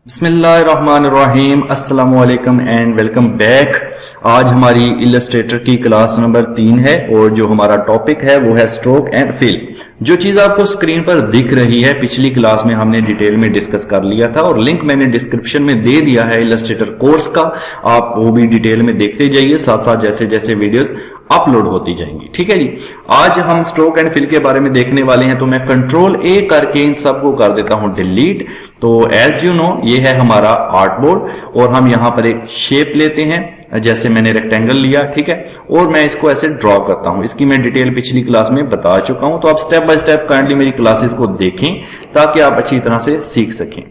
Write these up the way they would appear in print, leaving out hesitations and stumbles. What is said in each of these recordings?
बिस्मिल्लाहिर्रहमानिर्रहीम अस्सलामु अलैकुम एंड वेलकम बैक। आज हमारी इलस्ट्रेटर की क्लास नंबर 3 है और जो हमारा टॉपिक है वो है स्ट्रोक एंड फिल। जो चीज आपको स्क्रीन पर दिख रही है पिछली क्लास में हमने डिटेल में डिस्कस कर लिया था और लिंक मैंने डिस्क्रिप्शन में दे दिया है इलस्ट्रेटर कोर्स का, आप वो भी डिटेल में देखते जाइए साथ साथ जैसे जैसे वीडियोस अपलोड होती जाएंगी। ठीक है जी, आज हम स्ट्रोक एंड फिल के बारे में देखने वाले हैं, तो मैं कंट्रोल ए करके इन सबको कर देता हूं डिलीट। तो एज यू नो ये है हमारा आर्ट बोर्ड और हम यहां पर एक शेप लेते हैं, जैसे मैंने रेक्टेंगल लिया, ठीक है, और मैं इसको ऐसे ड्रॉ करता हूं। इसकी मैं डिटेल पिछली क्लास में बता चुका हूं, तो आप स्टेप बाय स्टेप काइंडली मेरी क्लासेस को देखें ताकि आप अच्छी तरह से सीख सकें।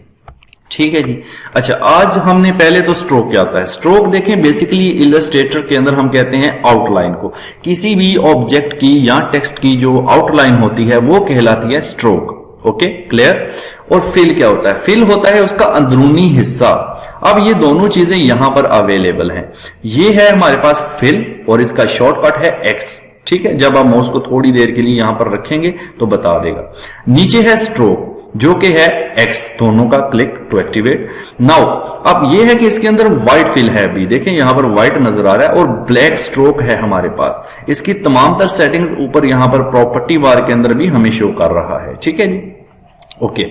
ठीक है जी। अच्छा, आज हमने पहले तो स्ट्रोक क्या होता है। स्ट्रोक देखें, बेसिकली इलस्ट्रेटर के अंदर हम कहते हैं आउटलाइन को, किसी भी ऑब्जेक्ट की या टेक्स्ट की जो आउटलाइन होती है वो कहलाती है स्ट्रोक। Okay, clear. और फिल क्या होता है? फिल होता है उसका अंदरूनी हिस्सा। अब ये दोनों चीजें यहां पर अवेलेबल हैं। ये है हमारे पास फिल और इसका शॉर्टकट है एक्स। ठीक है, जब आप माउस को थोड़ी देर के लिए यहां पर रखेंगे तो बता देगा। नीचे है स्ट्रोक जो कि है एक्स, दोनों का क्लिक टू एक्टिवेट। नाउ अब ये है कि इसके अंदर व्हाइट फिल है, भी देखें यहां पर व्हाइट नजर आ रहा है और ब्लैक स्ट्रोक है हमारे पास। इसकी तमाम तर सेटिंग्स ऊपर यहां पर प्रॉपर्टी बार के अंदर भी हमें शो कर रहा है। ठीक है जी, ओके।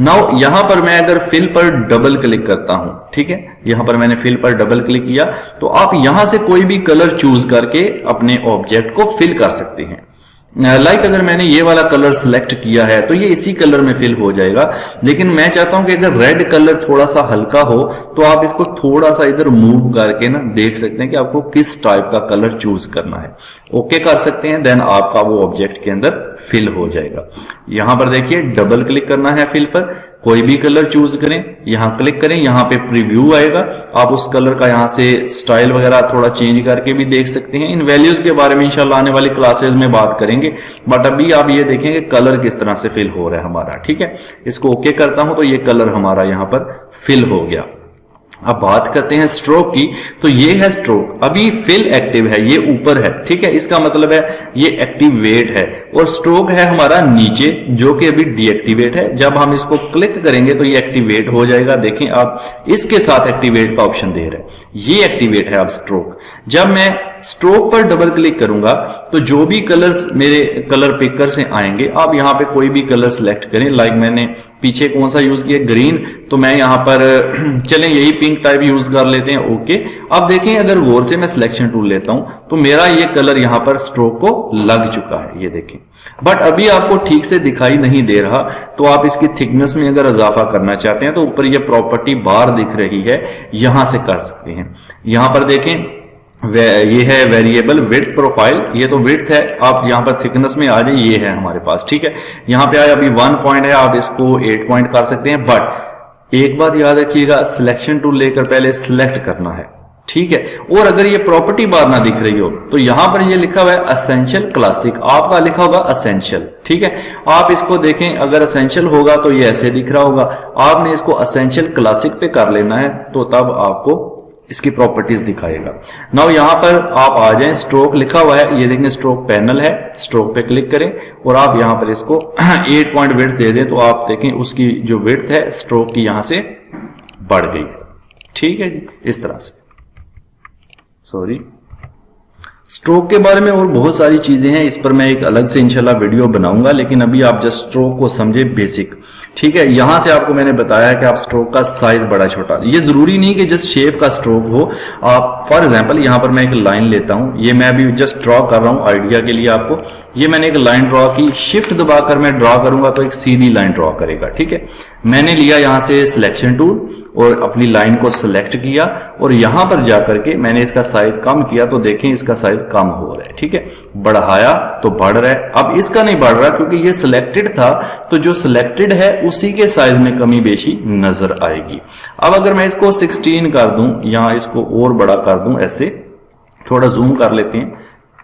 नाउ यहां पर मैं अगर फिल पर डबल क्लिक करता हूं, ठीक है, यहां पर मैंने फिल पर डबल क्लिक किया तो आप यहां से कोई भी कलर चूज करके अपने ऑब्जेक्ट को फिल कर सकते हैं। लाइक अगर मैंने ये वाला कलर सिलेक्ट किया है तो ये इसी कलर में फिल हो जाएगा, लेकिन मैं चाहता हूं कि अगर रेड कलर थोड़ा सा हल्का हो तो आप इसको थोड़ा सा इधर मूव करके ना देख सकते हैं कि आपको किस टाइप का कलर चूज करना है। ओके कर सकते हैं, देन आपका वो ऑब्जेक्ट के अंदर फिल हो जाएगा। यहां पर देखिए डबल क्लिक करना है फिल पर, कोई भी कलर चूज करें, यहां क्लिक करें, यहां पे प्रीव्यू आएगा, आप उस कलर का यहां से स्टाइल वगैरह थोड़ा चेंज करके भी देख सकते हैं। इन वैल्यूज के बारे में इंशाल्लाह आने वाली क्लासेस में बात करेंगे, बट अभी आप ये देखेंगे कलर किस तरह से फिल हो रहा है हमारा। ठीक है, इसको ओके करता हूं तो ये कलर हमारा यहां पर फिल हो गया। अब बात करते हैं स्ट्रोक की, तो ये है स्ट्रोक। अभी फिल एक्टिव है, ये ऊपर है, ठीक है, इसका मतलब है ये एक्टिवेट है, और स्ट्रोक है हमारा नीचे जो कि अभी डीएक्टिवेट है। जब हम इसको क्लिक करेंगे तो ये एक्टिवेट हो जाएगा। देखें आप इसके साथ एक्टिवेट का ऑप्शन दे रहे हैं, ये एक्टिवेट है अब स्ट्रोक। जब मैं स्ट्रोक पर डबल क्लिक करूंगा तो जो भी कलर्स मेरे कलर पिकर से आएंगे, आप यहां पे कोई भी कलर सिलेक्ट करें। लाइक मैंने पीछे कौन सा यूज किया, ग्रीन, तो मैं यहां पर चलें यही पिंक टाइप यूज कर लेते हैं। ओके, अब देखें अगर गौर से मैं सिलेक्शन टूल लेता हूं तो मेरा ये कलर यहां पर स्ट्रोक को लग चुका है, ये देखें। बट अभी आपको ठीक से दिखाई नहीं दे रहा, तो आप इसकी थिकनेस में अगर इजाफा करना चाहते हैं तो ऊपर ये प्रॉपर्टी बार दिख रही है, यहां से कर सकते हैं। यहां पर देखें ये है वेरिएबल विड्थ प्रोफाइल, ये तो विड्थ है, आप यहां पर थिकनेस में आ जाए, ये है हमारे पास। ठीक है, यहां पे अभी 1 पॉइंट है, आप इसको 8 पॉइंट कर सकते हैं। बट एक बात याद रखिएगा, सिलेक्शन टूल लेकर पहले सिलेक्ट करना है। ठीक है, और अगर ये प्रॉपर्टी बार ना दिख रही हो तो यहां पर ये लिखा हुआ है असेंशियल क्लासिक, आपका लिखा होगा असेंशियल। ठीक है, आप इसको देखें, अगर असेंशियल होगा तो ये ऐसे दिख रहा होगा, आपने इसको असेंशियल क्लासिक पे कर लेना है तो तब आपको इसकी प्रॉपर्टीज दिखाएगा। नाउ यहां पर आप आ जाएं, स्ट्रोक लिखा हुआ है, ये देखें स्ट्रोक पैनल है, स्ट्रोक पे क्लिक करें और आप यहां पर इसको 8 पॉइंट विड्थ दे दें तो आप देखें उसकी जो विड्थ है स्ट्रोक की यहां से बढ़ गई। ठीक है जी, इस तरह से। सॉरी, स्ट्रोक के बारे में और बहुत सारी चीजें हैं, इस पर मैं एक अलग से इंशाल्लाह वीडियो बनाऊंगा, लेकिन अभी आप जस्ट स्ट्रोक को समझे बेसिक। ठीक है, यहां से आपको मैंने बताया कि आप स्ट्रोक का साइज बड़ा छोटा, ये जरूरी नहीं कि जस्ट शेप का स्ट्रोक हो। आप फॉर एग्जांपल यहां पर मैं एक लाइन लेता हूं, ये मैं अभी जस्ट ड्रॉ कर रहा हूं आइडिया के लिए आपको। ये मैंने एक लाइन ड्रॉ की, शिफ्ट दबाकर मैं ड्रॉ करूंगा तो एक सीधी लाइन ड्रॉ करेगा। ठीक है, मैंने लिया यहां से सिलेक्शन टूल और अपनी लाइन को सिलेक्ट किया और यहां पर जाकर के मैंने इसका साइज कम किया तो देखें इसका साइज कम हो रहा है। ठीक है, बढ़ाया तो बढ़ रहा है, अब इसका नहीं बढ़ रहा क्योंकि ये सिलेक्टेड था, तो जो सिलेक्टेड है उसी के साइज में कमी बेशी नजर आएगी। अब अगर मैं इसको 16 कर दूं या इसको और बड़ा कर दूं, ऐसे थोड़ा जूम कर लेते हैं,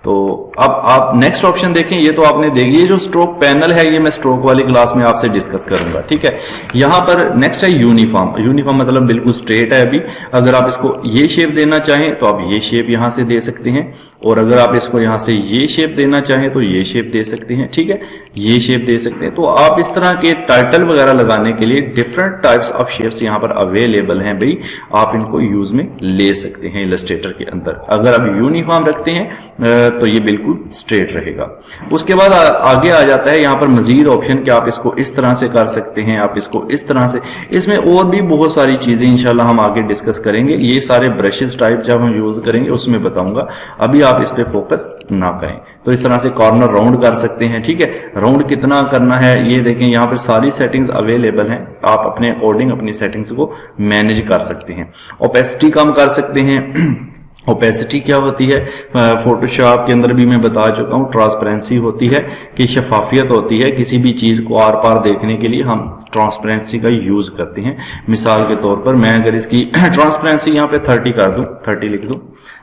तो अब आप नेक्स्ट ऑप्शन देखें, ये तो आपने देख लिया, जो स्ट्रोक पैनल है ये मैं स्ट्रोक वाली क्लास में आपसे डिस्कस करूंगा, ठीक है। यहां पर नेक्स्ट है यूनिफॉर्म। यूनिफॉर्म मतलब बिल्कुल स्ट्रेट है। अभी अगर आप इसको ये शेप देना चाहें तो आप ये शेप यहां से दे सकते हैं, और अगर आप इसको यहां से ये शेप देना चाहें तो ये शेप दे सकते हैं, ठीक है, ये शेप दे सकते हैं। तो आप इस तरह के टाइटल वगैरह लगाने के लिए डिफरेंट टाइप्स ऑफ शेप्स यहां पर अवेलेबल हैं भाई, आप इनको यूज में ले सकते हैं इलस्ट्रेटर के अंदर। अगर आप यूनिफॉर्म रखते हैं तो ये बिल्कुल स्ट्रेट रहेगा। उसके बाद आगे आ जाता है यहाँ पर मजीद ऑप्शन कि आप इसको इस तरह से कर सकते हैं, आप इसको इस तरह से, इसमें और भी बहुत सारी चीजें इंशाल्लाह हम आगे डिस्कस करेंगे। ये सारे ब्रशेस टाइप जब हम यूज करेंगे उसमें बताऊंगा, अभी आप इस पे फोकस ना करें। तो इस तरह से कॉर्नर राउंड कर सकते हैं, ठीक है। राउंड कितना करना है ये देखें, यहाँ पर सारी सेटिंग्स अवेलेबल हैं, आप अपने अकॉर्डिंग अपनी सेटिंग्स को मैनेज कर सकते हैं। ओपेसिटी कम कर सकते हैं। ओपेसिटी क्या होती है, फोटोशॉप के अंदर भी मैं बता चुका हूं, ट्रांसपेरेंसी होती है कि शफाफियत होती है, किसी भी चीज को आर पार देखने के लिए हम ट्रांसपेरेंसी का यूज करते हैं। मिसाल के तौर पर मैं अगर इसकी ट्रांसपेरेंसी यहाँ पे 30 कर दूं, 30 लिख दूं,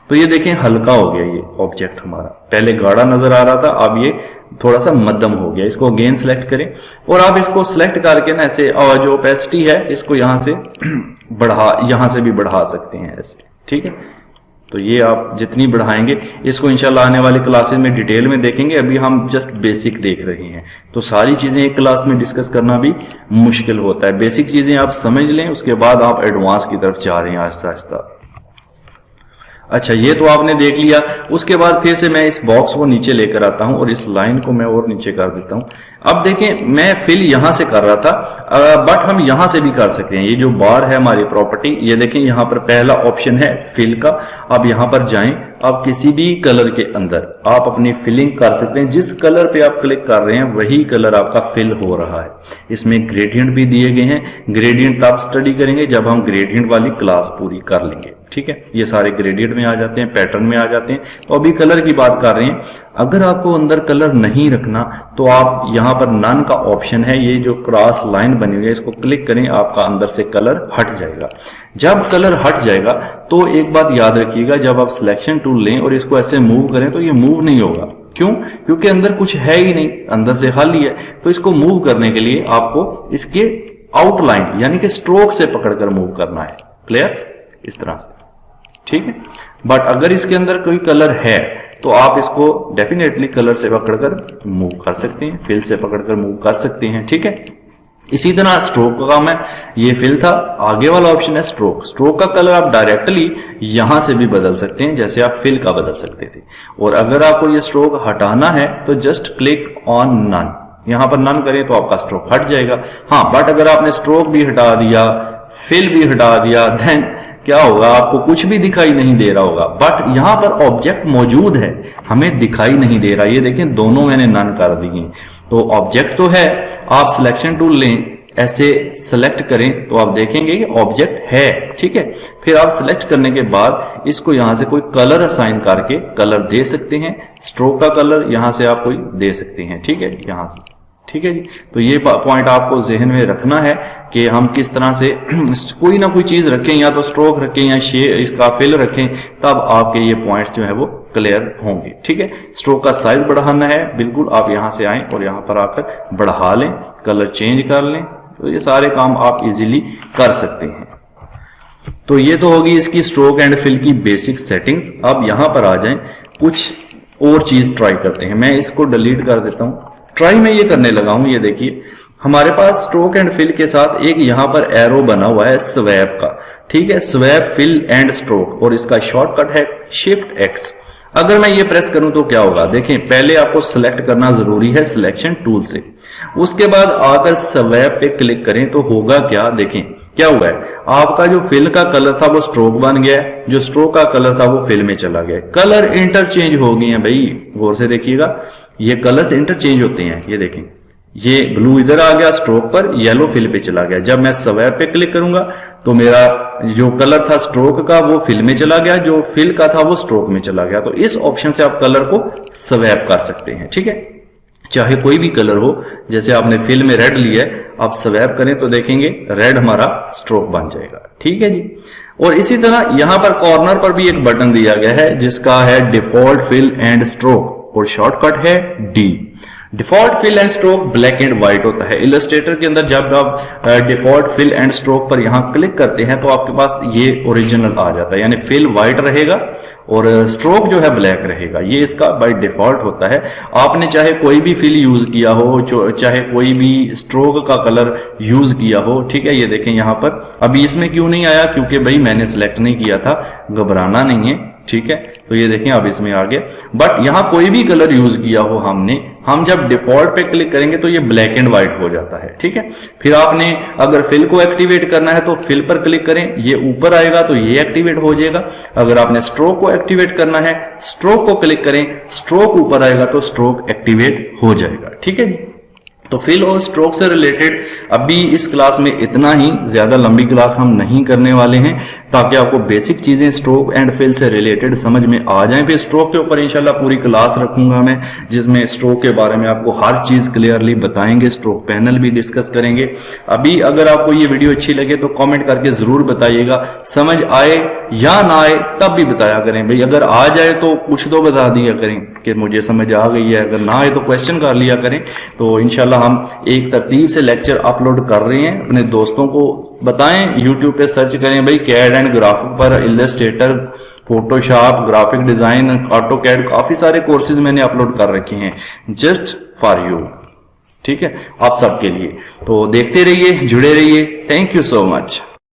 तो ये देखें हल्का हो गया ये ऑब्जेक्ट हमारा, पहले गाढ़ा नजर आ रहा था, अब ये थोड़ा सा मध्यम हो गया। इसको अगेन सेलेक्ट करें और आप इसको सेलेक्ट करके ना ऐसे, और जो ओपेसिटी है इसको यहां से यहां से भी बढ़ा सकते हैं ऐसे, ठीक है। तो ये आप जितनी बढ़ाएंगे, इसको इंशाल्लाह आने वाली क्लासेस में डिटेल में देखेंगे, अभी हम जस्ट बेसिक देख रहे हैं। तो सारी चीजें एक क्लास में डिस्कस करना भी मुश्किल होता है। बेसिक चीजें आप समझ लें, उसके बाद आप एडवांस की तरफ जा रहे हैं आहिस्ता आहिस्ता। अच्छा, ये तो आपने देख लिया। उसके बाद फिर से मैं इस बॉक्स को नीचे लेकर आता हूं और इस लाइन को मैं और नीचे कर देता हूं। अब देखें, मैं फिल यहां से कर रहा था, बट हम यहां से भी कर सकते हैं। ये जो बार है हमारी प्रॉपर्टी, ये देखें यहां पर पहला ऑप्शन है फिल का। अब यहां पर जाएं, आप किसी भी कलर के अंदर आप अपनी फिलिंग कर सकते हैं। जिस कलर पे आप क्लिक कर रहे हैं वही कलर आपका फिल हो रहा है। इसमें ग्रेडियंट भी दिए गए हैं। ग्रेडियंट तब स्टडी करेंगे जब हम ग्रेडियंट वाली क्लास पूरी कर लेंगे, ठीक है। ये सारे ग्रेडियंट में आ जाते हैं, पैटर्न में आ जाते हैं। तो अभी कलर की बात कर रहे हैं। अगर आपको अंदर कलर नहीं रखना तो आप यहां पर नन का ऑप्शन है, ये जो क्रॉस लाइन बनी हुई है इसको क्लिक करें, आपका अंदर से कलर हट जाएगा। जब कलर हट जाएगा तो एक बात याद रखिएगा, जब आप सिलेक्शन टूल लें और इसको ऐसे मूव करें तो ये मूव नहीं होगा। क्यों? क्योंकि अंदर कुछ है ही नहीं, अंदर से खाली है। तो इसको मूव करने के लिए आपको इसके आउटलाइन यानी कि स्ट्रोक से पकड़कर मूव करना है। क्लियर? इस तरह से, ठीक है। बट अगर इसके अंदर कोई कलर है तो आप इसको डेफिनेटली कलर से पकड़कर मूव कर सकते हैं, फिल से पकड़कर मूव कर सकते हैं, ठीक है। इसी तरह स्ट्रोक का काम है, ये फिल था, आगे वाला ऑप्शन है स्ट्रोक। स्ट्रोक का कलर आप डायरेक्टली यहां से भी बदल सकते हैं, जैसे आप फिल का बदल सकते थे। और अगर आपको ये स्ट्रोक हटाना है तो जस्ट क्लिक ऑन नन, यहां पर नन करें तो आपका स्ट्रोक हट जाएगा। हाँ, बट अगर आपने स्ट्रोक भी हटा दिया, फिल भी हटा दिया, देन क्या होगा, आपको कुछ भी दिखाई नहीं दे रहा होगा। बट यहां पर ऑब्जेक्ट मौजूद है, हमें दिखाई नहीं दे रहा। ये देखें, दोनों मैंने नन कर दिए। तो ऑब्जेक्ट तो है, आप सिलेक्शन टूल लें, ऐसे सेलेक्ट करें तो आप देखेंगे कि ऑब्जेक्ट है, ठीक है। फिर आप सिलेक्ट करने के बाद इसको यहां से कोई कलर असाइन करके कलर दे सकते हैं। स्ट्रोक का कलर यहां से आप कोई दे सकते हैं, ठीक है, यहां से, ठीक है जी। तो ये पॉइंट आपको जहन में रखना है कि हम किस तरह से कोई ना कोई चीज रखें, या तो स्ट्रोक रखें या इसका फिल रखें, तब आपके ये पॉइंट्स जो है वो क्लियर होंगे, ठीक है। स्ट्रोक का साइज बढ़ाना है, बिल्कुल आप यहां से आएं और यहां पर आकर बढ़ा लें, कलर चेंज कर लें। तो ये सारे काम आप इजीली कर सकते हैं। तो ये तो होगी इसकी स्ट्रोक एंड फिल की बेसिक सेटिंग्स। अब यहां पर आ जाएं, कुछ और चीज ट्राई करते हैं। मैं इसको डिलीट कर देता हूं। ट्राई में ये करने लगा हूं, ये देखिए हमारे पास स्ट्रोक एंड फिल के साथ एक यहां पर एरो बना हुआ है स्वैप का, ठीक है, स्वैप फिल एंड स्ट्रोक, और इसका शॉर्टकट है शिफ्ट एक्स। अगर मैं ये प्रेस करूं तो क्या होगा, देखें पहले आपको सिलेक्ट करना जरूरी है सिलेक्शन टूल से, उसके बाद आकर स्वैप पे क्लिक करें तो होगा क्या, देखें क्या हुआ है, आपका जो फिल का कलर था वो स्ट्रोक बन गया है, जो स्ट्रोक का कलर था वो फिल में चला गया। कलर इंटरचेंज हो गए हैं भाई, गौर से देखिएगा, ये कलर्स इंटरचेंज होते हैं। ये देखें, ये ब्लू इधर आ गया स्ट्रोक पर, येलो फिल पे चला गया। जब मैं स्वैप पे क्लिक करूंगा तो मेरा जो कलर था स्ट्रोक का वो फिल में चला गया, जो फिल का था वो स्ट्रोक में चला गया। तो इस ऑप्शन से आप कलर को स्वैप कर सकते हैं, ठीक है, चाहे कोई भी कलर हो। जैसे आपने फिल में रेड लिया है, आप स्वैप करें तो देखेंगे रेड हमारा स्ट्रोक बन जाएगा, ठीक है जी। और इसी तरह यहां पर कॉर्नर पर भी एक बटन दिया गया है जिसका है डिफॉल्ट फिल एंड स्ट्रोक और शॉर्टकट है D. Default fill and stroke black and white होता है। इलस्ट्रेटर के अंदर जब आप डिफॉल्ट फिल एंड स्ट्रोक पर यहां क्लिक करते हैं तो आपके पास ये ओरिजिनल आ जाता है, यानी फिल व्हाइट रहेगा और स्ट्रोक जो है ब्लैक रहेगा। ये इसका बाय डिफॉल्ट होता है। आपने चाहे कोई भी फिल यूज किया हो, चाहे कोई भी स्ट्रोक का कलर यूज किया हो, ठीक है। ये देखें यहां पर अभी इसमें क्यों नहीं आया, क्योंकि भाई मैंने सिलेक्ट नहीं किया था, घबराना नहीं है, ठीक है। तो ये देखें अब इसमें आ गया। बट यहां कोई भी कलर यूज किया हो हमने, हम जब डिफॉल्ट पे क्लिक करेंगे तो ये ब्लैक एंड व्हाइट हो जाता है, ठीक है। फिर आपने अगर फिल को एक्टिवेट करना है तो फिल पर क्लिक करें, ये ऊपर आएगा तो ये एक्टिवेट हो जाएगा। अगर आपने स्ट्रोक को एक्टिवेट करना है, स्ट्रोक को क्लिक करें, स्ट्रोक ऊपर आएगा तो स्ट्रोक एक्टिवेट हो जाएगा, ठीक है। तो फिल और स्ट्रोक से रिलेटेड अभी इस क्लास में इतना ही, ज्यादा लंबी क्लास हम नहीं करने वाले हैं ताकि आपको बेसिक चीजें स्ट्रोक एंड फिल से रिलेटेड समझ में आ जाएं। फिर स्ट्रोक के ऊपर इंशाल्लाह पूरी क्लास रखूंगा मैं, जिसमें स्ट्रोक के बारे में आपको हर चीज क्लियरली बताएंगे, स्ट्रोक पैनल भी डिस्कस करेंगे। अभी अगर आपको ये वीडियो अच्छी लगे तो कॉमेंट करके जरूर बताइएगा, समझ आए या ना आए तब भी बताया करें भाई। अगर आ जाए तो कुछ तो बता दिया करें कि मुझे समझ आ गई है, अगर ना आए तो क्वेश्चन कर लिया करें। तो इंशाल्लाह हम एक तरतीब से लेक्चर अपलोड कर रहे हैं, अपने दोस्तों को बताएं, यूट्यूब पे सर्च करें भाई कैड एंड ग्राफिक पर, Illustrator, Photoshop, graphic design, AutoCAD, काफी सारे कोर्सेज मैंने अपलोड कर रखे हैं जस्ट फॉर यू, ठीक है, आप सबके लिए। तो देखते रहिए, जुड़े रहिए। Thank you so much.